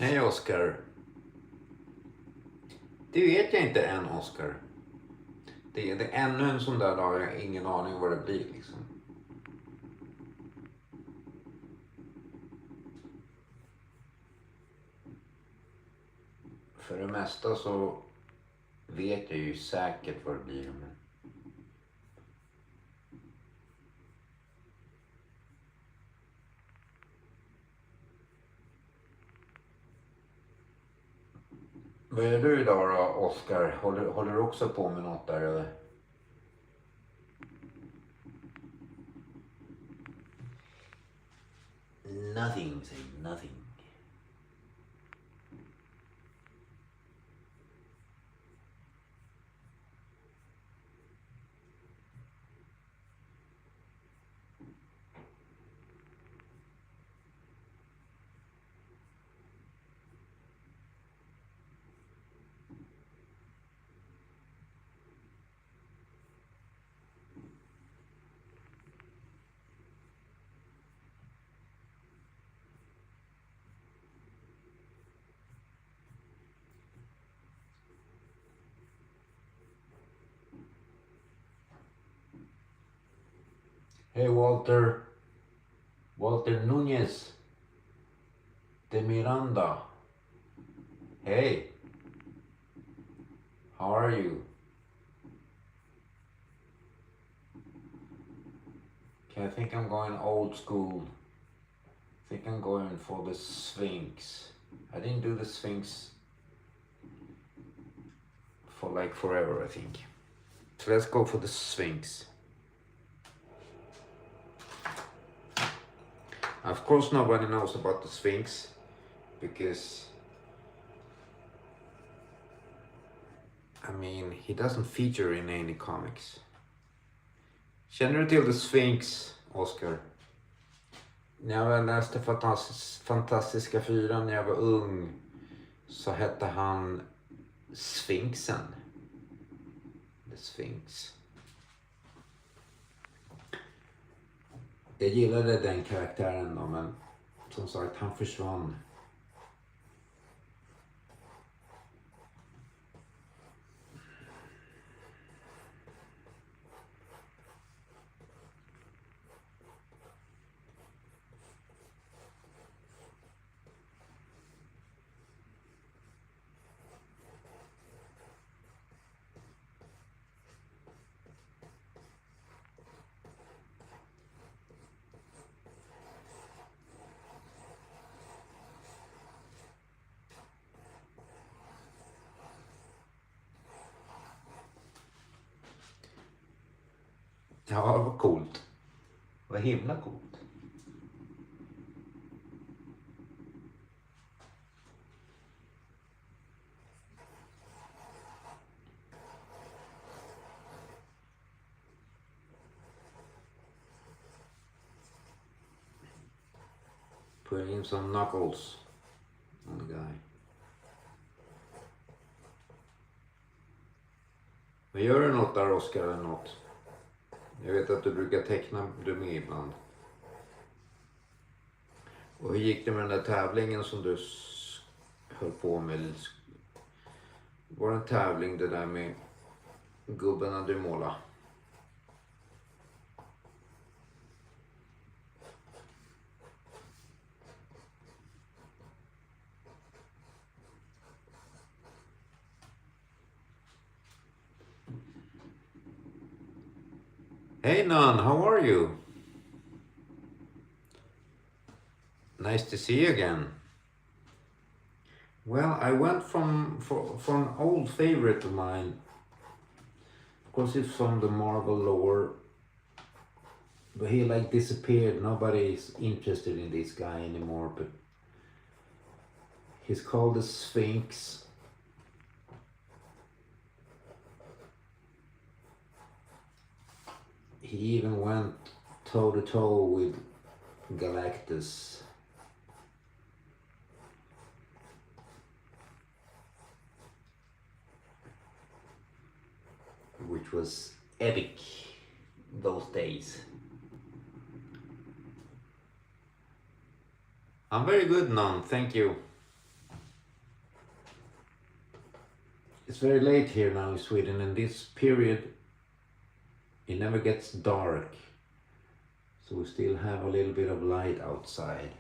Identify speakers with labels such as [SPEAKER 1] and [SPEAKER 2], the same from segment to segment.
[SPEAKER 1] Hej Oscar. Det vet jag inte än, Oscar. Det är ännu en sån där dag, jag har ingen aning vad det blir liksom. För det mesta så vet jag ju säkert vad det blir. Men... Vad gör du idag då, Oscar? Håller du också på med något där eller? Nothing, say nothing. Hey Walter. Walter Nunez. De Miranda. Hey. How are you? Okay, I think I'm going old school. I think I'm going for the Sphinx. I didn't do the Sphinx for like forever, I think. So let's go for the Sphinx. Of course nobody knows about the Sphinx because I mean he doesn't feature in any comics. Känner du till the Sphinx, Oscar? När jag läste Fantastiska Fyran när jag var ung så hette han Sphinxen. The Sphinx. Jag gillade den karaktären då, men som sagt han försvann. Ja, vad coolt. Vad himla coolt. Put in some knuckles on the guy. Men gör du något där, Oscar, eller något? Jag vet att du brukar teckna du med ibland. Och hur gick det med den där tävlingen som du höll på med? Var det en tävling det där med gubbarna du målade? Hey Nan, how are you? Nice to see you again. Well, I went for an old favorite of mine. Of course, it's from the Marvel lore, but he like disappeared. Nobody is interested in this guy anymore. But he's called the Sphinx. He even went toe to toe with Galactus. Which was epic those days. I'm very good, Nan, thank you. It's very late here now in Sweden, and this period it never gets dark, so we still have a little bit of light outside.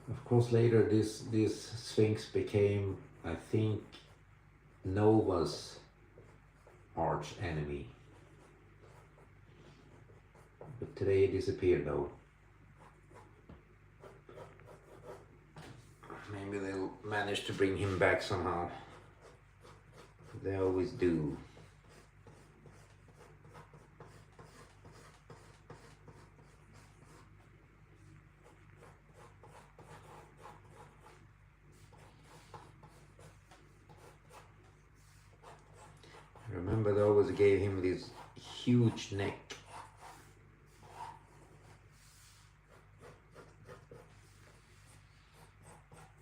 [SPEAKER 1] Of course, later this Sphinx became, I think, Nova's arch enemy. But today it disappeared though. Maybe they'll manage to bring him back somehow. They always do. Remember, they always gave him this huge neck.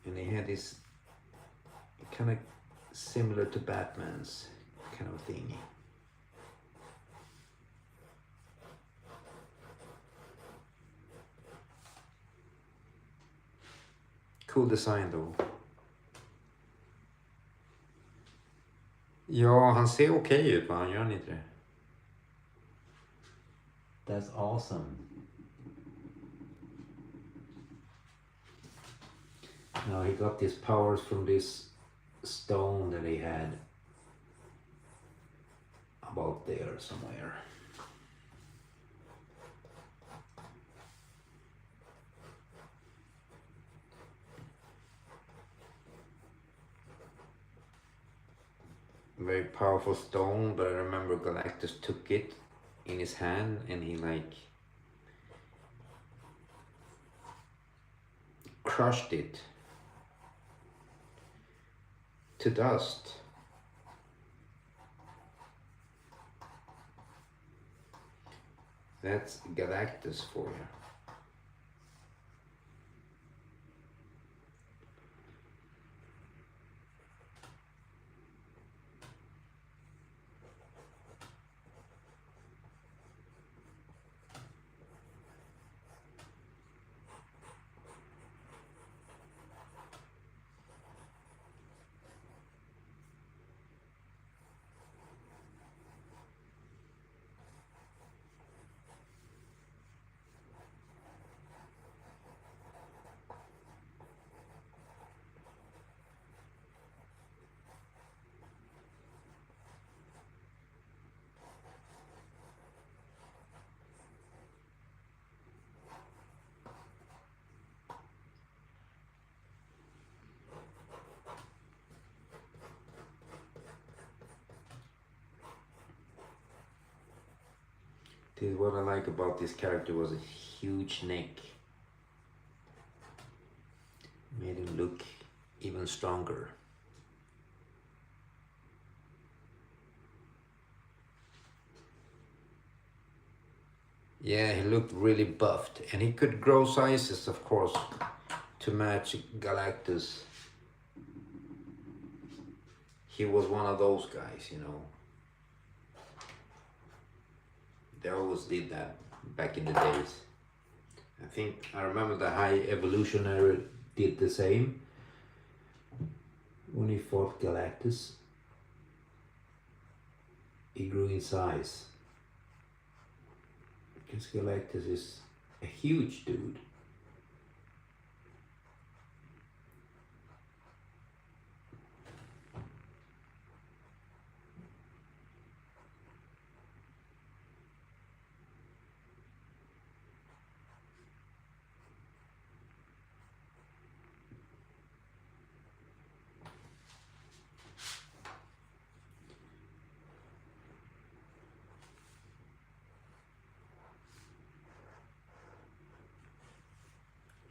[SPEAKER 1] And he had this kind of similar to Batman's kind of thing. Cool design though. Ja, han ser okej ut, va? Gör han inte det? That's awesome. Now he got his powers from this stone that he had about there somewhere. Very powerful stone, but I remember Galactus took it in his hand and he like crushed it to dust. That's Galactus for you. This is what I like about this character, was a huge neck. Made him look even stronger. Yeah, he looked really buffed, and he could grow sizes, of course, to match Galactus. He was one of those guys, you know. They always did that back in the days. I remember the High Evolutionary did the same when he fought Galactus. He grew in size because Galactus is a huge dude.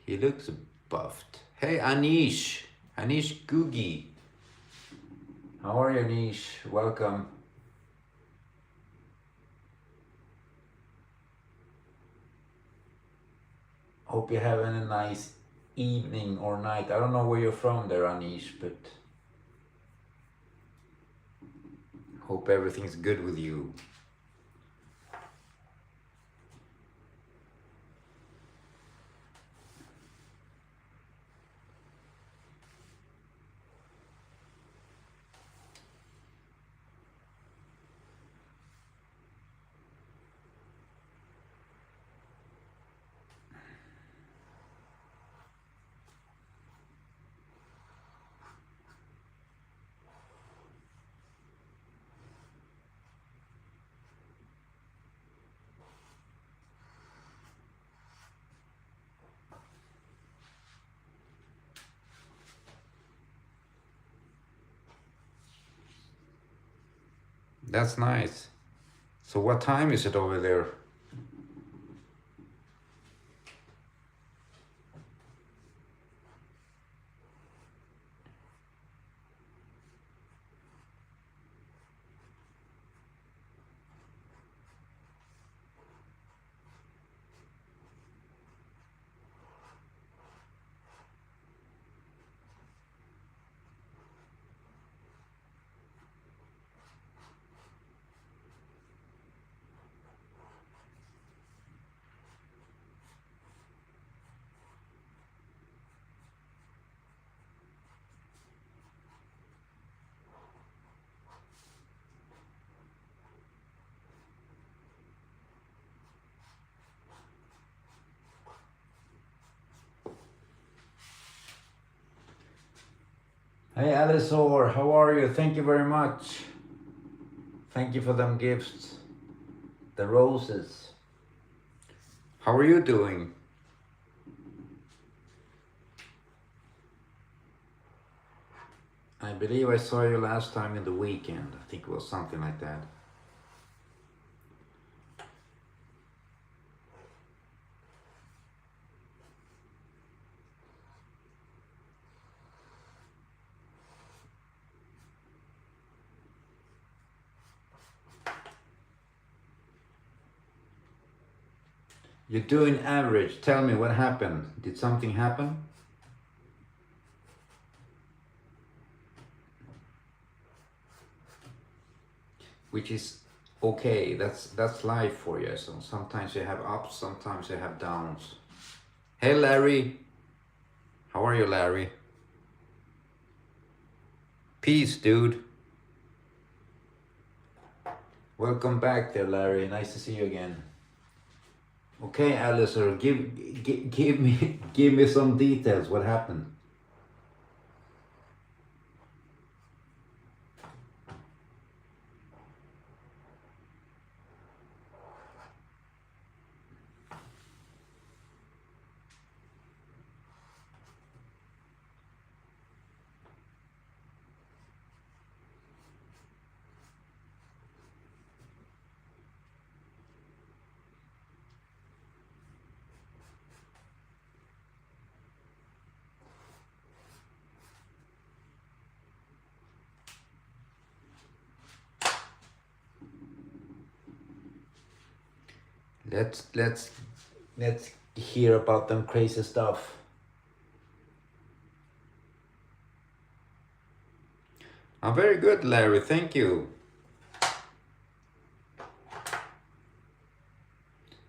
[SPEAKER 1] He looks buffed. Hey, Anish Googie. How are you, Anish? Welcome. Hope you're having a nice evening or night. I don't know where you're from there, Anish, but hope everything's good with you. That's nice. So what time is it over there? Hey Alisor, how are you? Thank you very much. Thank you for them gifts. The roses. How are you doing? I believe I saw you last time in the weekend. I think it was something like that. You're doing average. Tell me what happened. Did something happen? Which is okay. That's life for you. So sometimes you have ups, sometimes you have downs. Hey Larry. How are you, Larry? Peace, dude. Welcome back there, Larry. Nice to see you again. Okay, Alistair, give me some details. What happened? Let's hear about them crazy stuff. I'm very good, Larry. Thank you.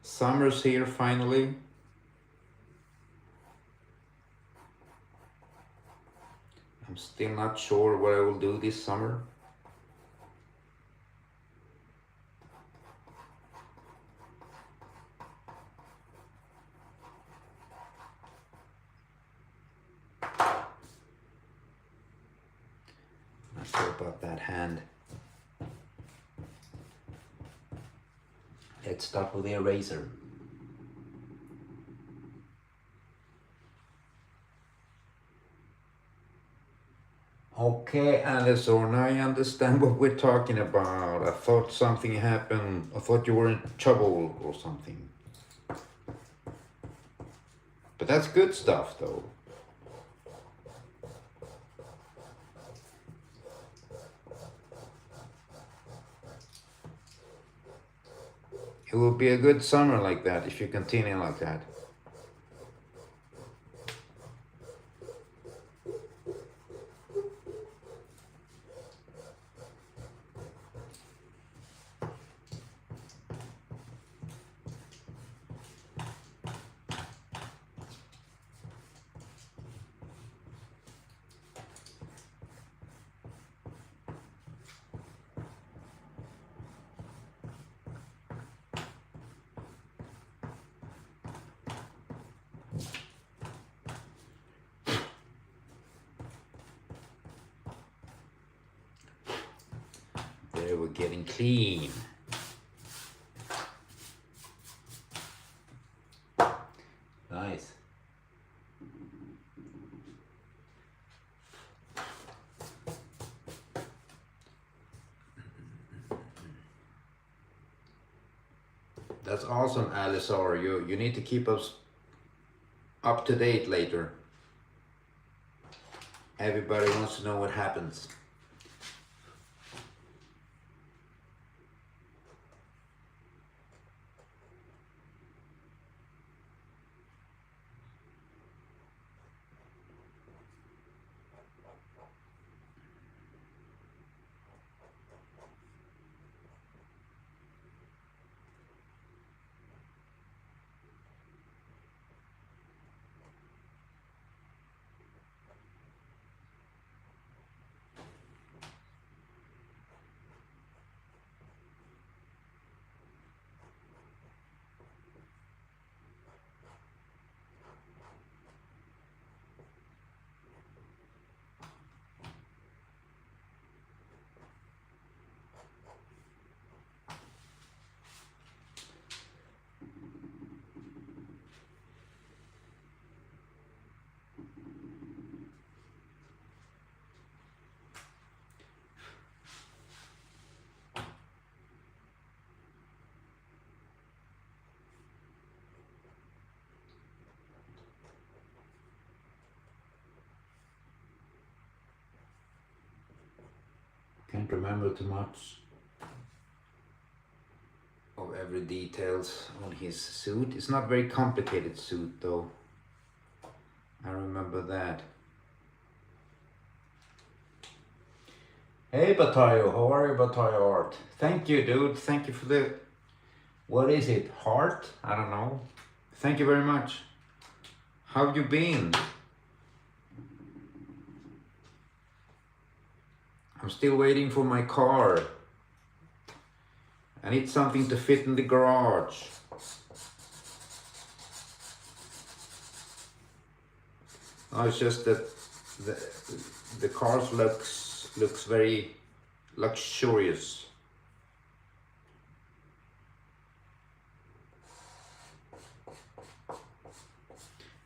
[SPEAKER 1] Summer's here finally. I'm still not sure what I will do this summer. Not sure about that hand. Let's start with the eraser. Okay, Alison, I understand what we're talking about. I thought something happened. I thought you were in trouble or something. But that's good stuff, though. It will be a good summer like that if you continue like that. we're getting clean. Nice. That's awesome, Alisar. You need to keep us up to date later. Everybody wants to know what happens. Can't remember too much of every details on his suit. It's not very complicated suit though. I remember that. Hey Batayo, how are you, Batayo Art? Thank you, dude. Thank you for the, what is it, heart? I don't know. Thank you very much. How have you been? I'm still waiting for my car. I need something to fit in the garage. No, it's just that the car looks very luxurious.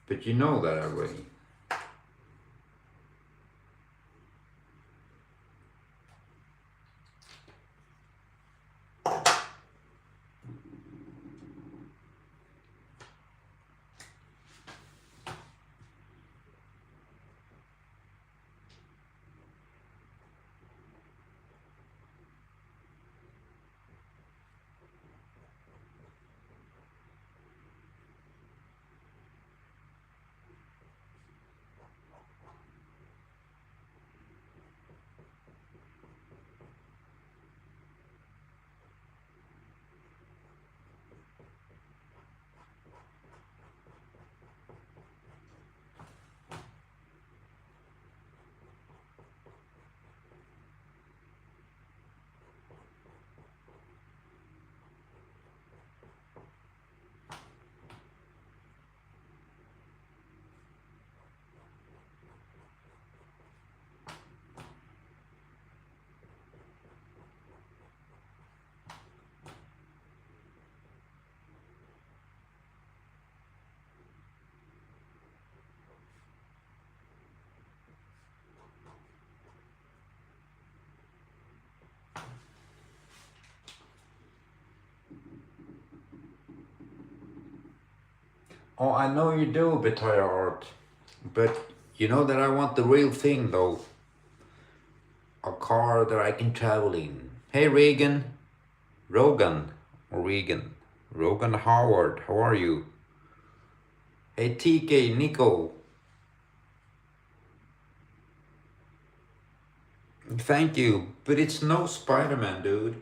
[SPEAKER 1] But you know that already. Oh, I know you do, Betoya Art. But you know that I want the real thing though. A car that I can travel in. Hey Rogan or Regan. Rogan Howard, how are you? Hey TK, Nico. Thank you, but it's no Spider-Man, dude.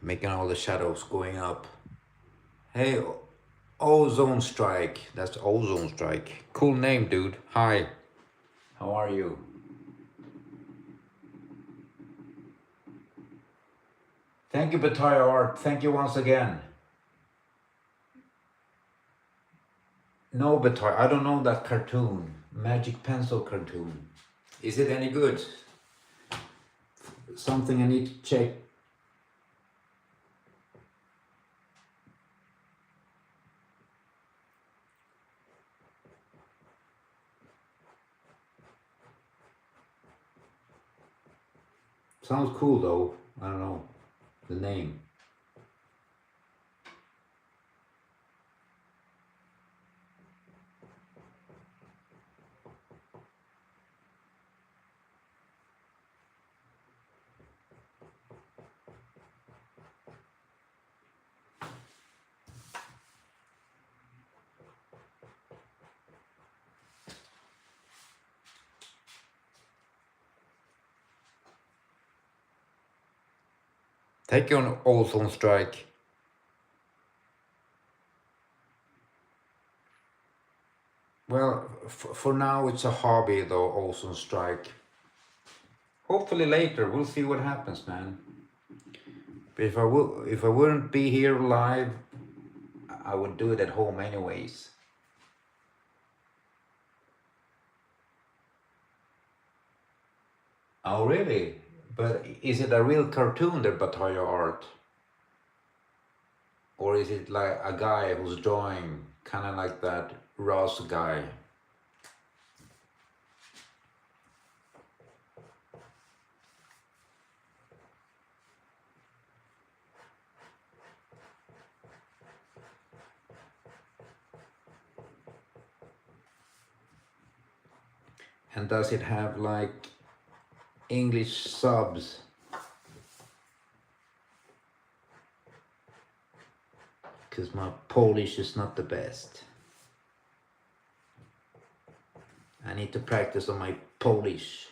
[SPEAKER 1] making all the shadows going up. Hey, Ozone Strike. That's Ozone Strike. Cool name, dude. Hi. How are you? Thank you, Bataya Art. Thank you once again. No, Bataya, I don't know that cartoon. Magic Pencil cartoon. Is it any good? Something I need to check. Sounds cool though. I don't know the name. Take on Ozone Strike. Well, for now it's a hobby though, Ozone Strike. Hopefully later we'll see what happens, man. But if I wouldn't be here live, I would do it at home anyways. Oh really? But is it a real cartoon, the Bataya Art? Or is it like a guy who's drawing, kind of like that Ross guy? And does it have like English subs? Because my Polish is not the best. I need to practice on my Polish.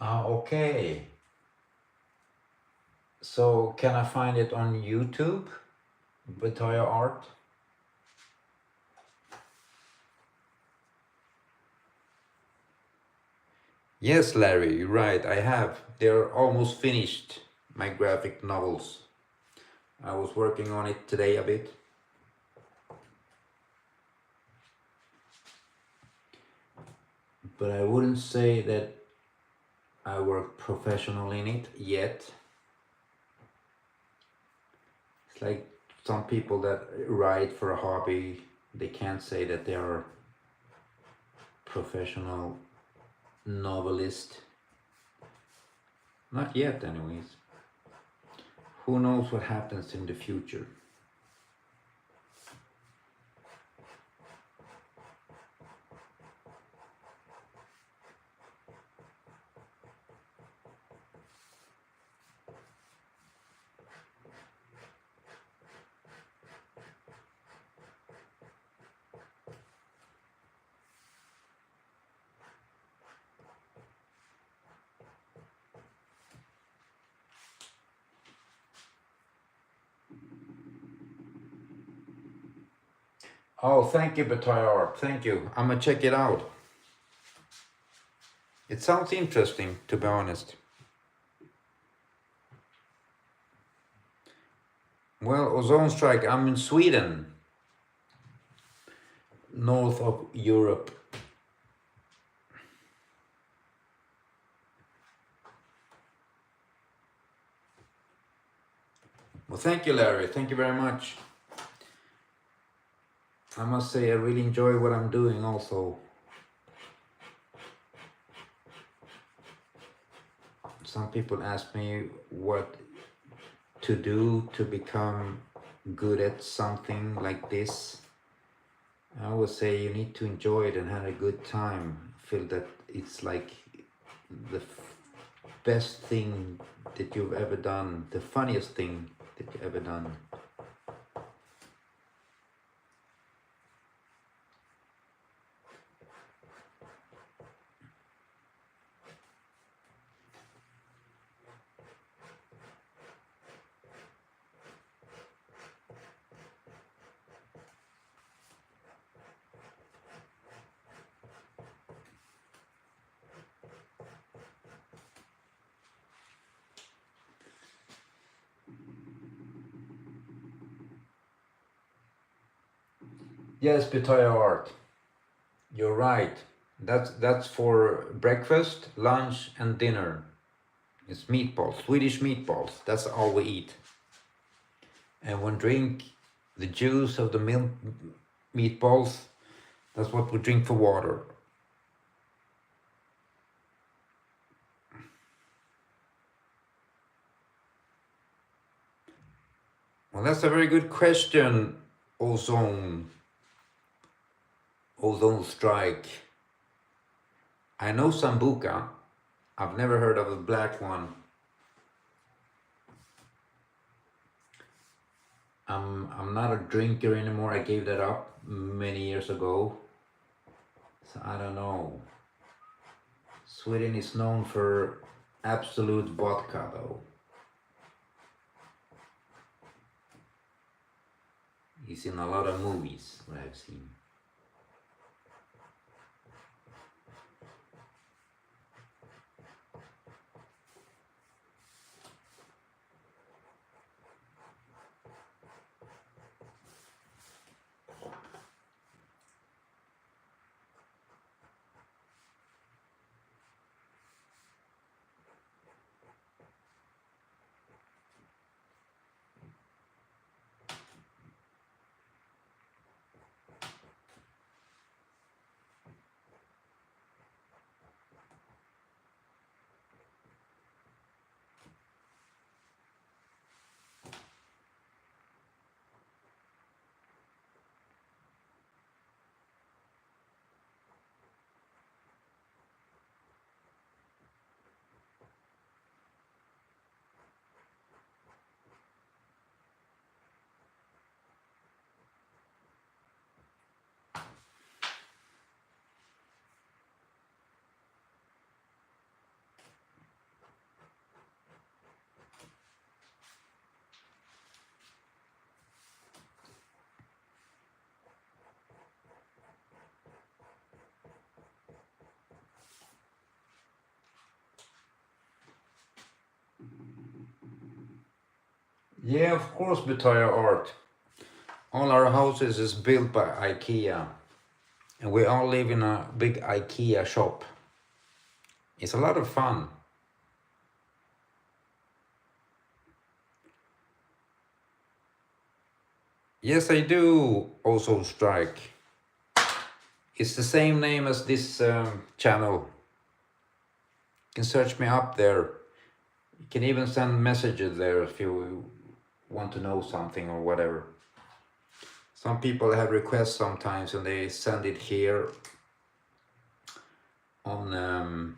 [SPEAKER 1] Ah, okay. So can I find it on YouTube? Bataya Art? Yes, Larry, you're right, I have. They're almost finished, my graphic novels. I was working on it today a bit. But I wouldn't say that I work professional in it yet. It's like some people that write for a hobby, they can't say that they are professional novelist. Not yet, anyways. Who knows what happens in the future? Oh, thank you, Bataya Art. Thank you. I'm gonna check it out. It sounds interesting, to be honest. Well, ozone strike, I'm in Sweden, north of Europe. Well, thank you, Larry. Thank you very much. I must say I really enjoy what I'm doing also. some people ask me what to do to become good at something like this. I always say you need to enjoy it and have a good time. Feel that it's like the best thing that you've ever done, the funniest thing that you've ever done. Yes, Pitaya Art, you're right. That's for breakfast, lunch, and dinner. It's meatballs, Swedish meatballs. That's all we eat. And when drink the juice of the milk meatballs, that's what we drink for water. Well, that's a very good question, Ozone Strike. I know Sambuca. I've never heard of a black one. I'm not a drinker anymore. I gave that up many years ago. So I don't know. Sweden is known for absolute vodka though. He's in a lot of movies that I've seen. Yeah, of course, Betaya Art. All our houses is built by IKEA. And we all live in a big IKEA shop. It's a lot of fun. Yes, I do also strike. It's the same name as this channel. You can search me up there. You can even send messages there if you want to know something or whatever. Some people have requests sometimes and they send it here on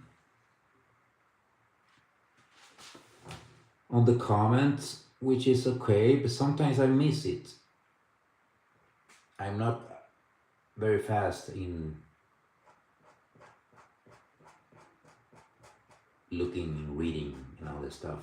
[SPEAKER 1] the comments, which is okay, but sometimes I miss it. I'm not very fast in looking and reading and all this stuff.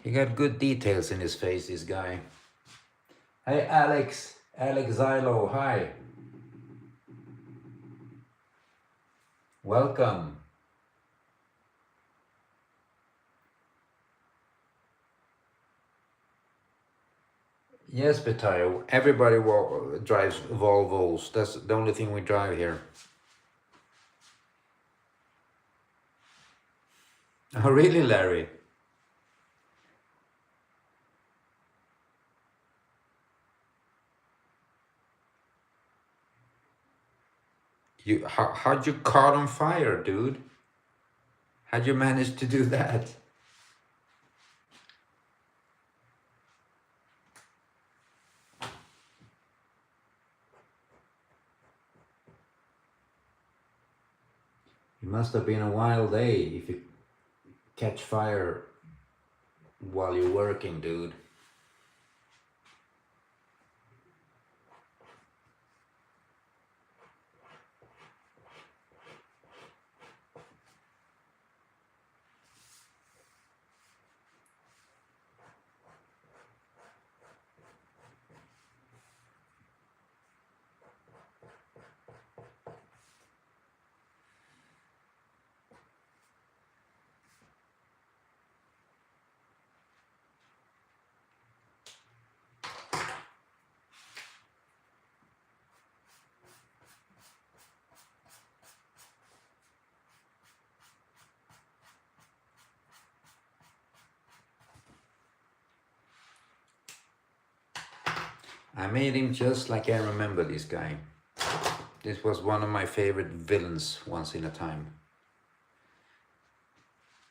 [SPEAKER 1] He got good details in his face, this guy. Hey, Alex Xylo, hi. Welcome. Yes, Betayo, everybody drives Volvos. That's the only thing we drive here. Oh, really, Larry? How'd you caught on fire, dude? How'd you manage to do that? It must have been a wild day if you catch fire while you're working, dude. I made him just like I remember this guy. This was one of my favorite villains once in a time.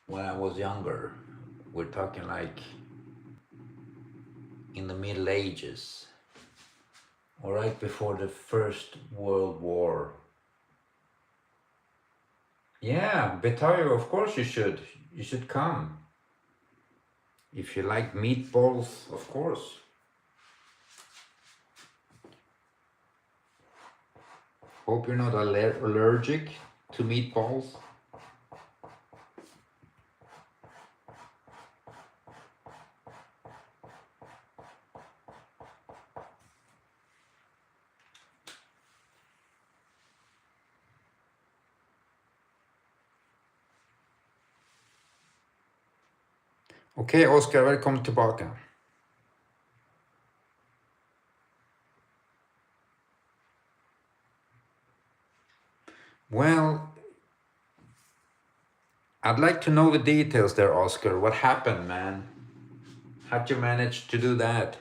[SPEAKER 1] When I was younger, we're talking like in the Middle Ages, or right before the First World War. Yeah, Betayo, of course you should. You should come. If you like meatballs, of course. Hope you're not allergic to meatballs. Okej, Oskar, välkommen tillbaka. Well, I'd like to know the details there, Oscar. What happened, man? How'd you manage to do that?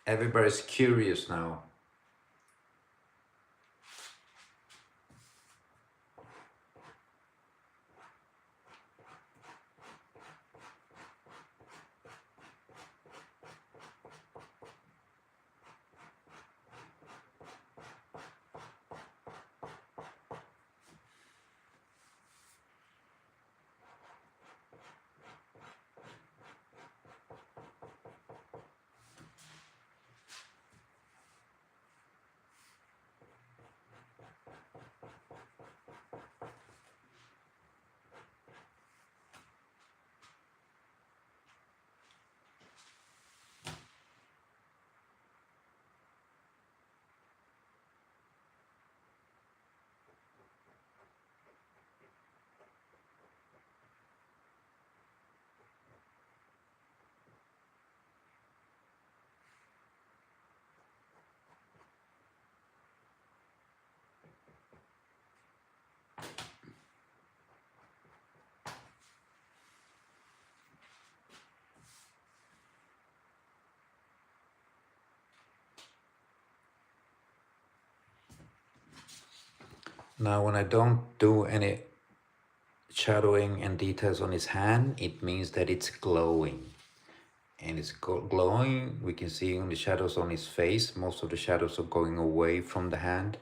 [SPEAKER 1] Everybody's curious now. Now, when I don't do any shadowing and details on his hand, it means that it's glowing. And it's glowing, we can see on the shadows on his face. Most of the shadows are going away from the hand.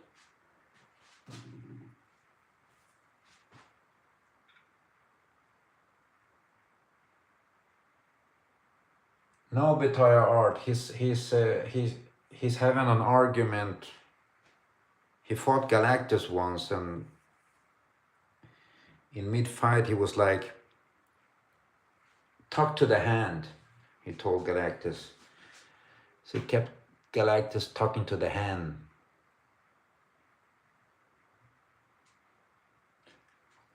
[SPEAKER 1] No, Betaya Art, he's having an argument. He fought Galactus once, and in mid-fight he was like, talk to the hand, he told Galactus. So he kept Galactus talking to the hand.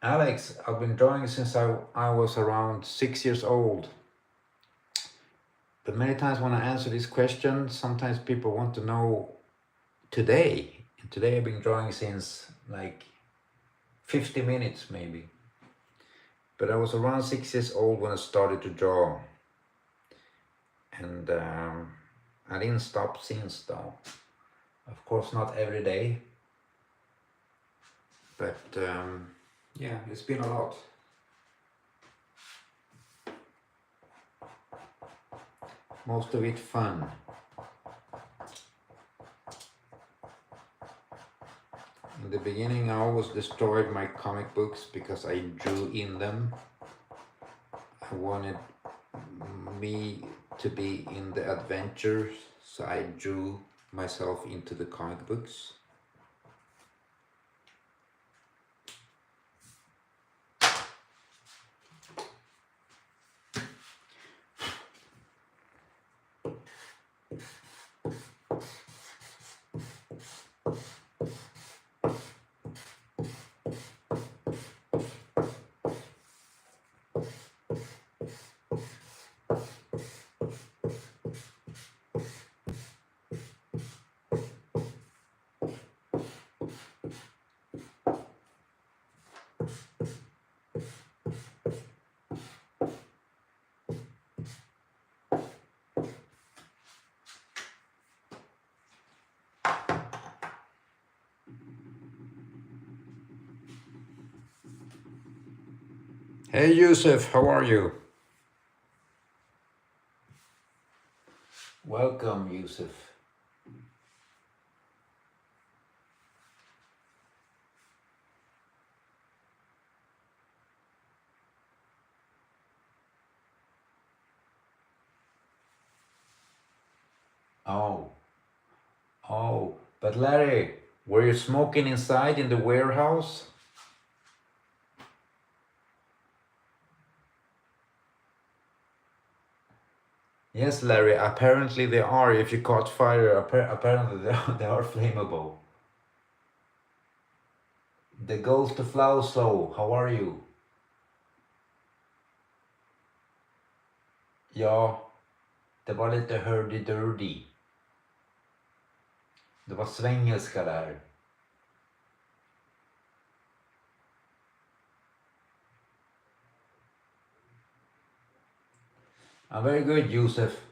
[SPEAKER 1] Alex, I've been drawing since I was around 6 years old. But many times when I answer this question, sometimes people want to know today. And today I've been drawing since like 50 minutes maybe. But I was around 6 years old when I started to draw. And I didn't stop since though. Of course not every day. But yeah, it's been a lot. Most of it fun. In the beginning I always destroyed my comic books because I drew in them. I wanted me to be in the adventures, so I drew myself into the comic books. Hey Yusuf, how are you? Welcome Yusuf. Oh, but Larry, were you smoking inside in the warehouse? Yes, Larry, apparently they are. If you caught fire, apparently they are flammable. The Ghost of Flauso, how are you? Ja, det var lite hurdy-durdy. Det var svengelska där. I'm very good, Yusuf.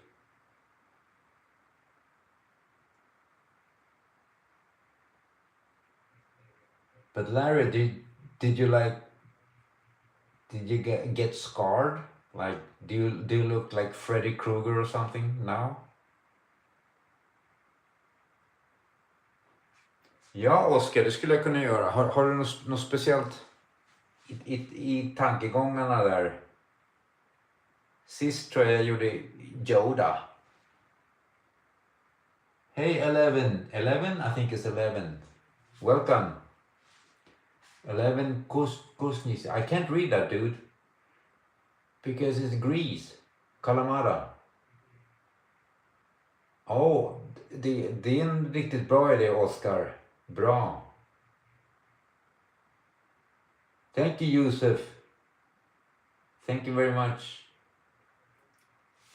[SPEAKER 1] But Larry, did you get scarred? Like, do you look like Freddy Krueger or something now? Ja, Oskar, det skulle jag kunna göra. Har du något speciellt i tankegångarna där? Sist tror jag gjorde Yoda. Hey, 11. 11? I think it's 11. Welcome. 11 Kusnis. I can't read that, dude. Because it's Greece. Kalamata. Oh, det är en riktigt bra idé, Oscar. Bra. Thank you, Yusuf. Thank you very much.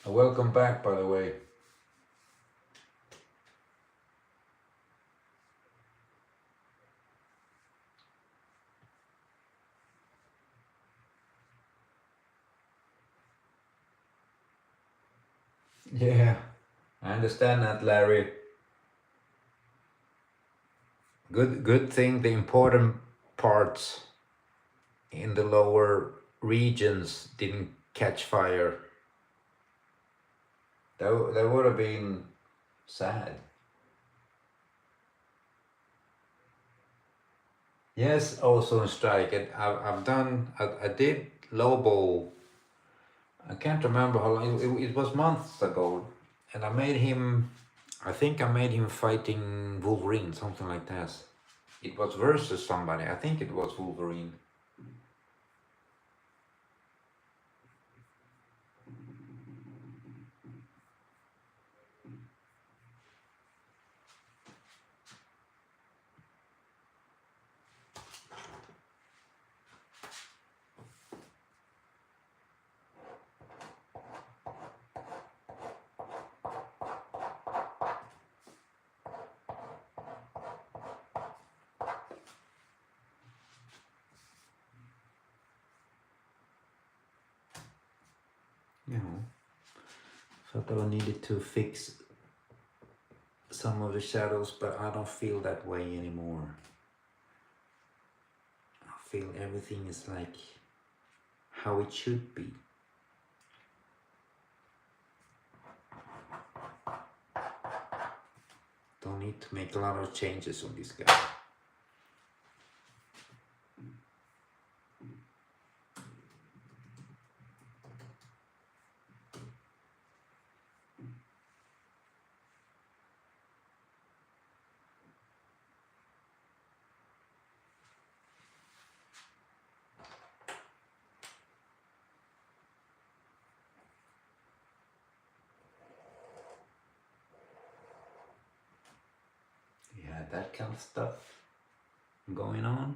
[SPEAKER 1] Welcome back, by the way. Yeah, I understand that, Larry. Good thing the important parts in the lower regions didn't catch fire. That would have been sad. Yes, Ozone Strike. I did Lobo. I can't remember how long. It was months ago, and I made him. I think I made him fighting Wolverine, something like that. It was versus somebody. I think it was Wolverine. know, felt that I needed to fix some of the shadows, but I don't feel that way anymore. I feel everything is like how it should be. Don't need to make a lot of changes on this guy. Yeah, that kind of stuff going on.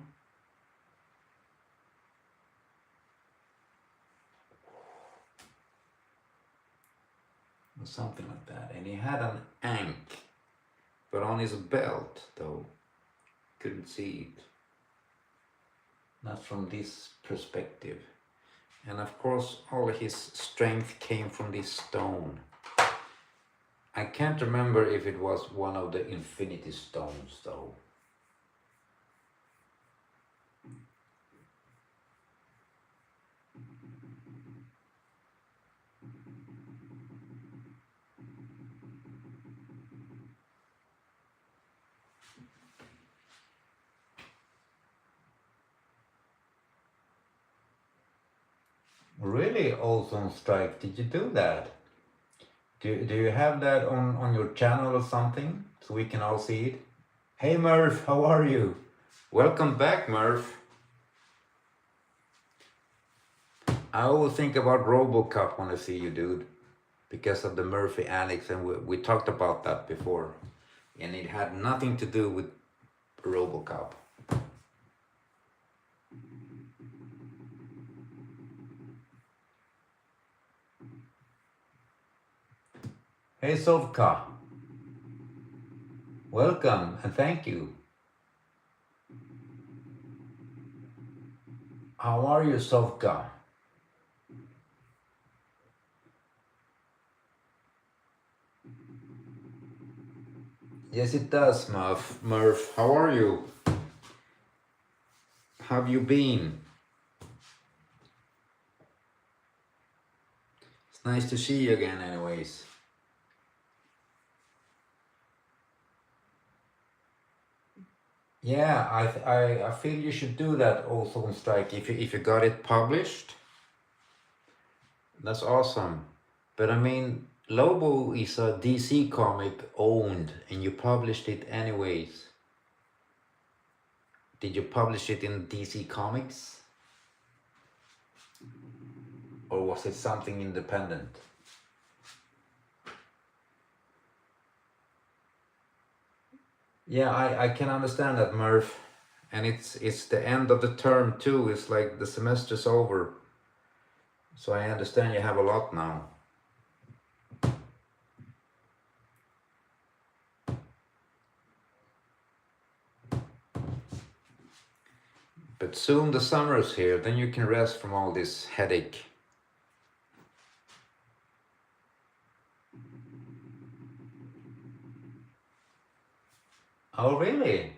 [SPEAKER 1] Or something like that. And he had an ankh, but on his belt though. Couldn't see it. Not from this perspective. And of course all his strength came from this stone. I can't remember if it was one of the infinity stones though. Really, Ozone Strike, did you do that? Do you have that on your channel or something so we can all see it? Hey Murph, how are you? Welcome back, Murph. I always think about RoboCop when I see you, dude, because of the Murphy Alex, and we talked about that before, and it had nothing to do with RoboCop. Hey Sovka, welcome and thank you. How are you, Sovka? Yes, it does, Murph. How are you? How have you been? It's nice to see you again, anyways. Yeah, I feel you should do that also on Strike if you got it published. That's awesome. But I mean, Lobo is a DC comic owned, and you published it anyways. Did you publish it in DC Comics? Or was it something independent? Yeah, I can understand that, Murph. And it's the end of the term too. It's like the semester's over. So I understand you have a lot now. But soon the summer's here, then you can rest from all this headache. Oh, really?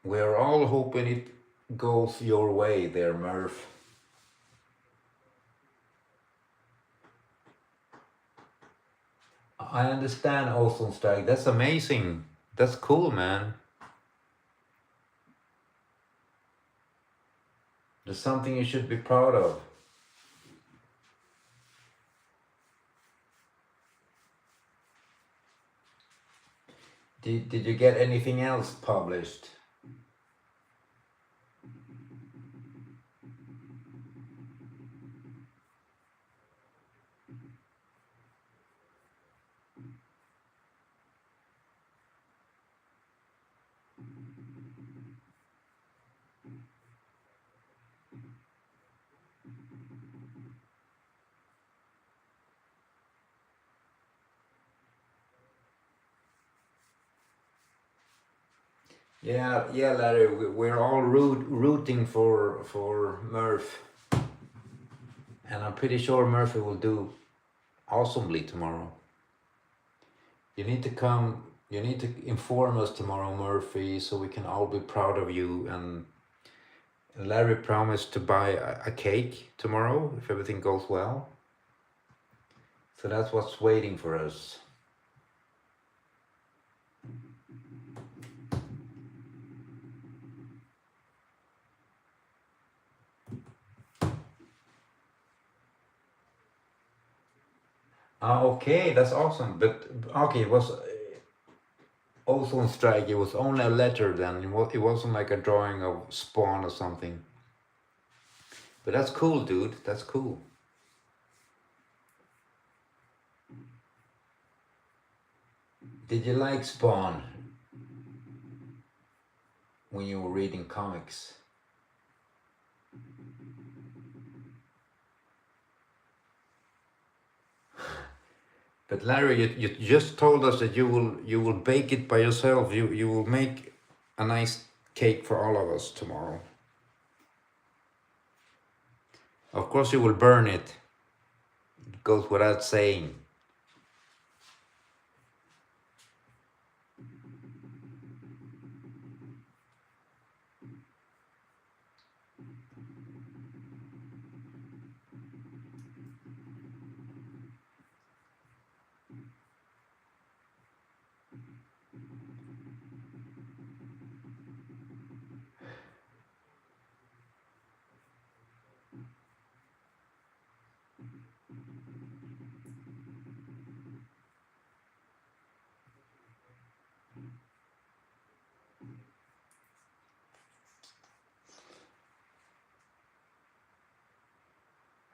[SPEAKER 1] We're all hoping it goes your way there, Murph. I understand, Ozone Strike. That's amazing. That's cool, man. There's something you should be proud of. Did you get anything else published? Yeah, Larry. We're all rooting for Murph. And I'm pretty sure Murphy will do awesomely tomorrow. You need to come, you need to inform us tomorrow, Murphy, so we can all be proud of you. And Larry promised to buy a cake tomorrow if everything goes well. So that's what's waiting for us. Okay, that's awesome. But okay, it was also on strike. It was only a letter then. It wasn't like a drawing of Spawn or something. But that's cool, dude. That's cool. Did you like Spawn when you were reading comics? But Larry, you just told us that you will bake it by yourself. You will make a nice cake for all of us tomorrow. Of course you will burn it. It goes without saying.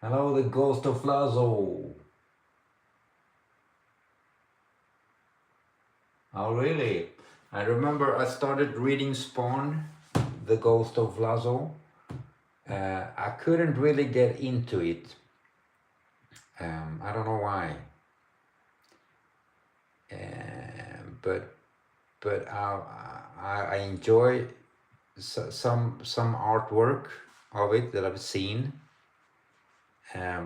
[SPEAKER 1] Hello, the ghost of Lazo. Oh, really? I remember I started reading Spawn, the ghost of Lazo. I couldn't really get into it. I don't know why. But I enjoy some artwork of it that I've seen.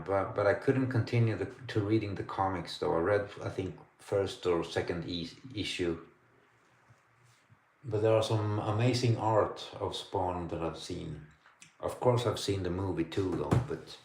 [SPEAKER 1] But I couldn't continue to reading the comics though. I read, I think, first or second issue. But there are some amazing art of Spawn that I've seen. Of course I've seen the movie too though, but...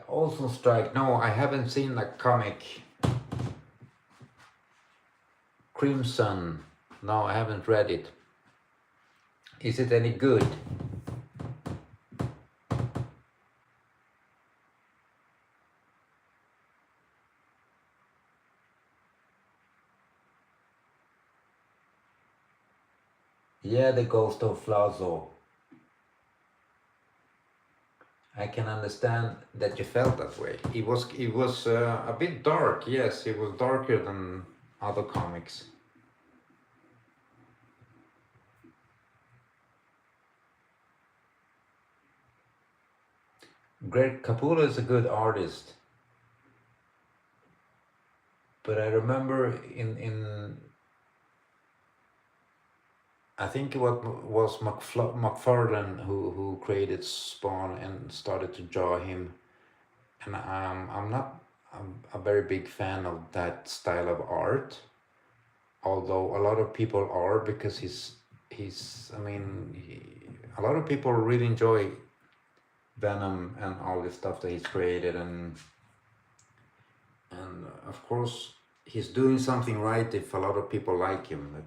[SPEAKER 1] also Strike, no, I haven't seen the comic. Crimson, no, I haven't read it. Is it any good? Yeah, the ghost of Flazo. I can understand that you felt that way. It was a bit dark, yes, it was darker than other comics. Greg Capullo is a good artist. But I remember in I think what was McFarlane who created Spawn and started to draw him, and I'm not a very big fan of that style of art, although a lot of people are, because I mean a lot of people really enjoy Venom and all the stuff that he's created, and of course he's doing something right if a lot of people like him.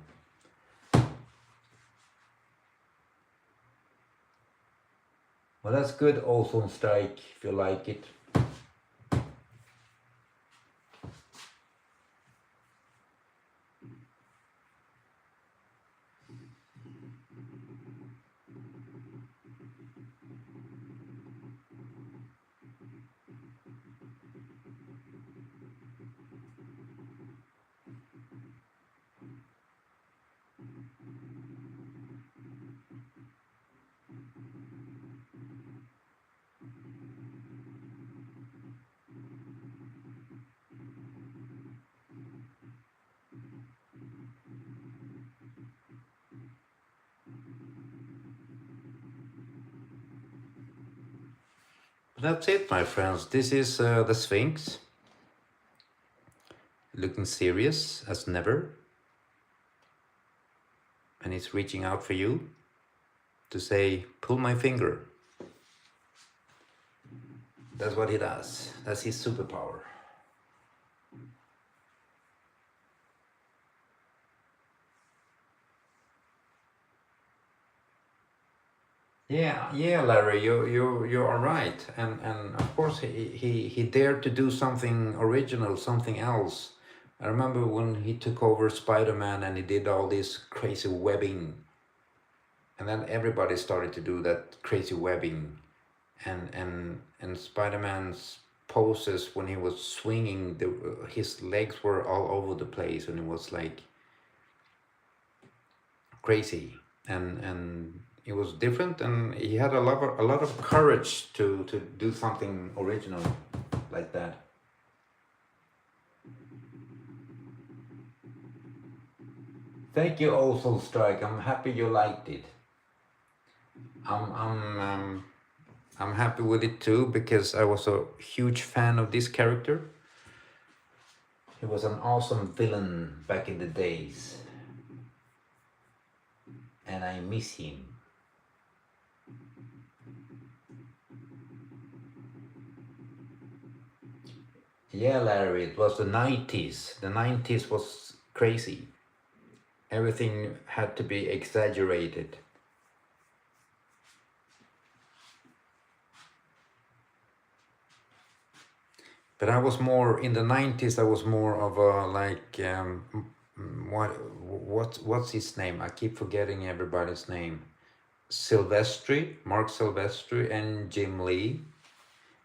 [SPEAKER 1] Well, that's good, Ozone Strike, if you like it. That's it, my friends. This is the Sphinx, looking serious as never. And it's reaching out for you to say, pull my finger. That's what he does. That's his superpower. Yeah, Larry, you are right, and of course he dared to do something original, something else. I remember when he took over Spider-Man and he did all this crazy webbing, and then everybody started to do that crazy webbing, and Spider-Man's poses when he was swinging, his legs were all over the place, and it was like crazy, and it was different, and he had a lot of courage to do something original like that. Thank you, also Strike. I'm happy you liked it. I'm happy with it too, because I was a huge fan of this character. He was an awesome villain back in the days, and I miss him. Yeah, Larry, it was the 90s. The 90s was crazy. Everything had to be exaggerated. But I was more, in the 90s, I was more of a, like, what's his name? I keep forgetting everybody's name. Mark Silvestri and Jim Lee.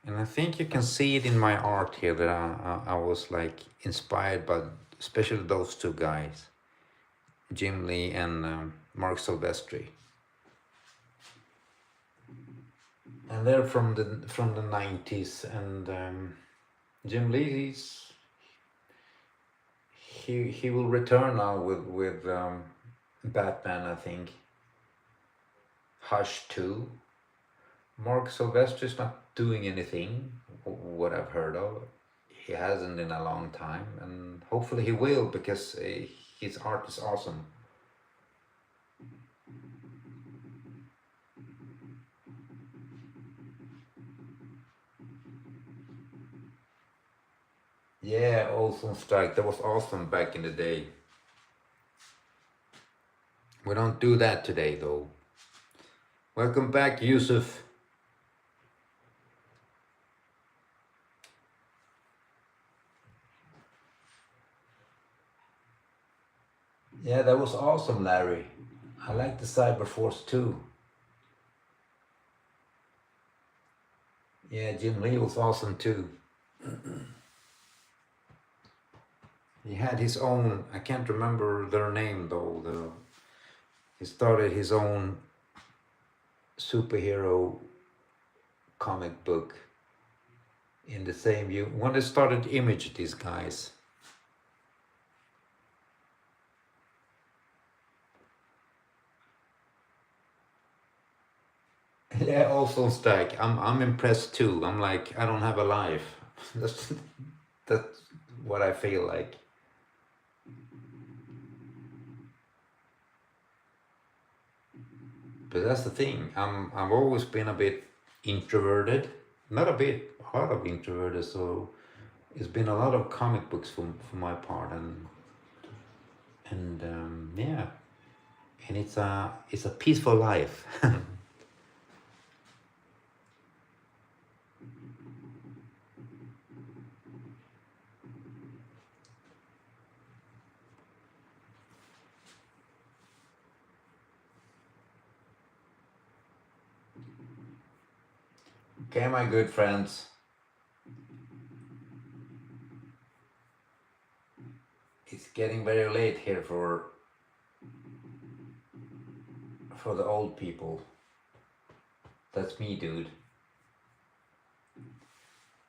[SPEAKER 1] And I think you can see it in my art here that I was like inspired by, especially those two guys, Jim Lee and Mark Silvestri. And they're from the 90s, and Jim Lee, he will return now with Batman, I think. Hush 2. Mark Silvestri is not doing anything, what I've heard of. He hasn't in a long time, and hopefully he will, because his art is awesome. Yeah, Ozone Strike, that was awesome back in the day. We don't do that today though. Welcome back, Yusuf. Yeah, that was awesome, Larry. I like the Cyberforce too. Yeah, Jim Lee was awesome too. He had his own, I can't remember their name though. He started his own superhero comic book in the same year when they started Image, these guys. Yeah, also Stack. I'm impressed too. I'm like, I don't have a life. That's what I feel like. But that's the thing. I've always been a bit introverted. Not a bit, a lot of introverted. So it's been a lot of comic books for my part, and yeah, and it's a peaceful life. Okay, my good friends. It's getting very late here for the old people. That's me, dude.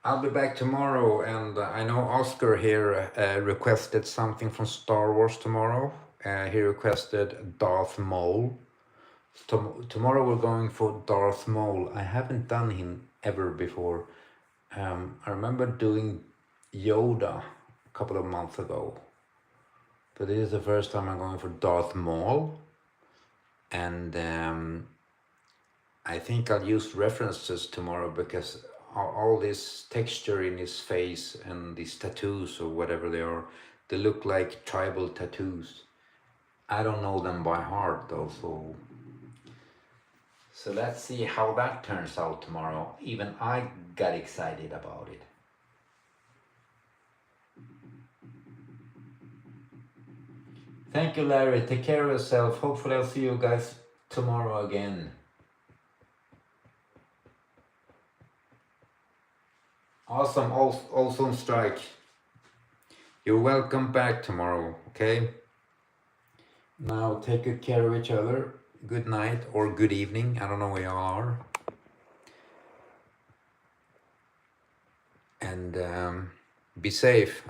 [SPEAKER 1] I'll be back tomorrow, and I know Oscar here requested something from Star Wars tomorrow. He requested Darth Maul. Tomorrow we're going for Darth Maul. I haven't done him ever before. I remember doing Yoda a couple of months ago, but this is the first time I'm going for Darth Maul, and I think I'll use references tomorrow because all this texture in his face and these tattoos or whatever they are, they look like tribal tattoos. I don't know them by heart though, so let's see how that turns out tomorrow. Even I got excited about it. Thank you, Larry. Take care of yourself. Hopefully I'll see you guys tomorrow again. Awesome, awesome strike. You're welcome back tomorrow, okay? Now take good care of each other. Good night or good evening. I don't know where you are. And be safe.